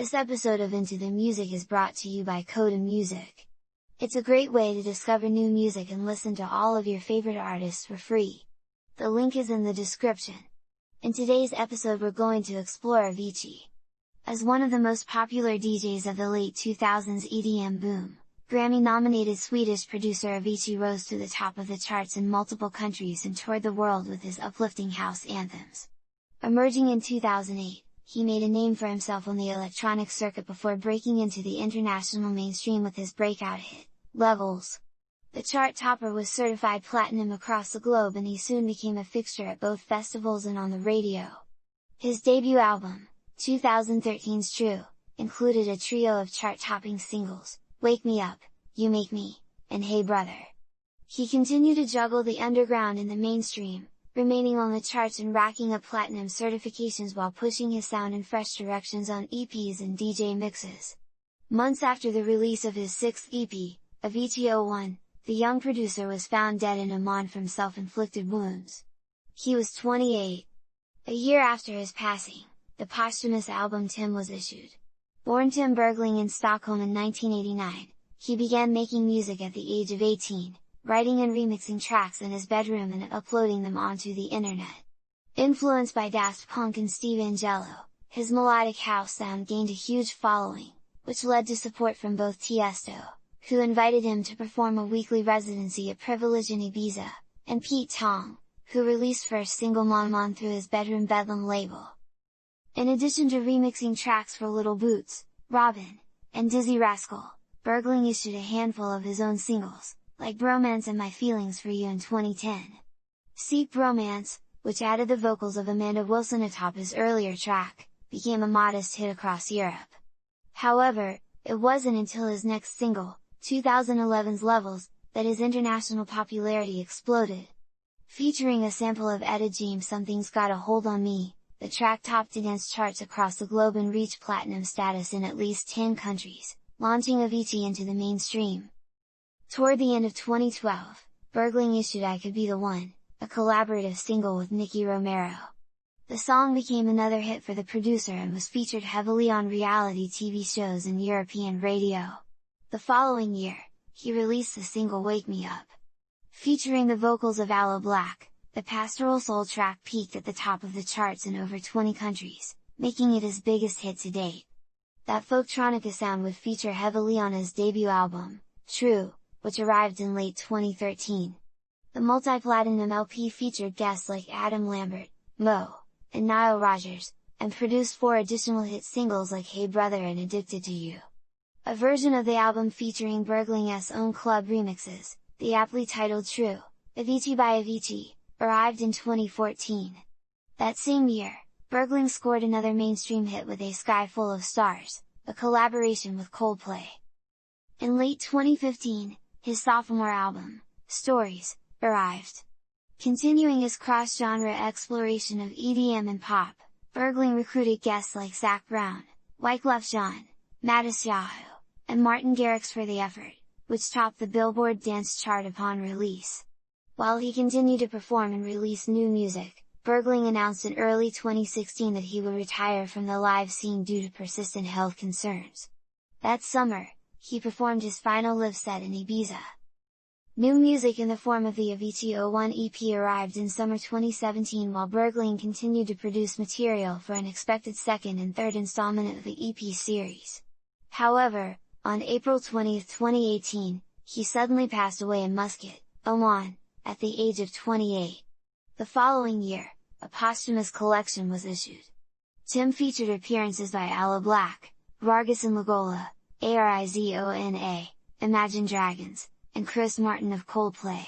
This episode of Into the Music is brought to you by Coda Music. It's a great way to discover new music and listen to all of your favorite artists for free. The link is in the description. In today's episode we're going to explore Avicii. As one of the most popular DJs of the late 2000s EDM boom, Grammy-nominated Swedish producer Avicii rose to the top of the charts in multiple countries and toured the world with his uplifting house anthems. Emerging in 2008, he made a name for himself on the electronic circuit before breaking into the international mainstream with his breakout hit, Levels. The chart topper was certified platinum across the globe and he soon became a fixture at both festivals and on the radio. His debut album, 2013's True, included a trio of chart-topping singles, Wake Me Up, You Make Me, and Hey Brother. He continued to juggle the underground and the mainstream, remaining on the charts and racking up platinum certifications while pushing his sound in fresh directions on EPs and DJ mixes. Months after the release of his sixth EP, Avicii 01, the young producer was found dead in Oman from self-inflicted wounds. He was 28. A year after his passing, the posthumous album Tim was issued. Born Tim Bergling in Stockholm in 1989, he began making music at the age of 18, writing and remixing tracks in his bedroom and uploading them onto the internet. Influenced by Daft Punk and Steve Angello, his melodic house sound gained a huge following, which led to support from both Tiesto, who invited him to perform a weekly residency at Privilege in Ibiza, and Pete Tong, who released first single Oman through his Bedroom Bedlam label. In addition to remixing tracks for Little Boots, Robin, and Dizzy Rascal, Bergling issued a handful of his own singles, like Bromance and My Feelings for You in 2010. Seek Bromance, which added the vocals of Amanda Wilson atop his earlier track, became a modest hit across Europe. However, it wasn't until his next single, 2011's Levels, that his international popularity exploded. Featuring a sample of Etta James' Something's Got a Hold on Me, the track topped dance charts across the globe and reached platinum status in at least 10 countries, launching Avicii into the mainstream. Toward the end of 2012, Bergling issued I Could Be the One, a collaborative single with Nicky Romero. The song became another hit for the producer and was featured heavily on reality TV shows and European radio. The following year, he released the single Wake Me Up. Featuring the vocals of Aloe Black, the pastoral soul track peaked at the top of the charts in over 20 countries, making it his biggest hit to date. That folktronica sound would feature heavily on his debut album, True, which arrived in late 2013. The multi-platinum LP featured guests like Adam Lambert, Mo, and Nile Rodgers, and produced 4 additional hit singles like Hey Brother and Addicted to You. A version of the album featuring Bergling's own club remixes, the aptly titled True, Avicii by Avicii, arrived in 2014. That same year, Bergling scored another mainstream hit with A Sky Full of Stars, a collaboration with Coldplay. In late 2015, his sophomore album, Stories, arrived. Continuing his cross-genre exploration of EDM and pop, Bergling recruited guests like Zac Brown, Wyclef Jean, Mattis Yahoo, and Martin Garrix for the effort, which topped the Billboard Dance chart upon release. While he continued to perform and release new music, Bergling announced in early 2016 that he would retire from the live scene due to persistent health concerns. That summer, he performed his final live set in Ibiza. New music in the form of the Avicii 01 EP arrived in summer 2017 while Bergling continued to produce material for an expected second and third installment of the EP series. However, on April 20, 2018, he suddenly passed away in Muscat, Oman, at the age of 28. The following year, a posthumous collection was issued. Tim featured appearances by Aloe Black, Vargas and Lagola, Arizona, Imagine Dragons, and Chris Martin of Coldplay.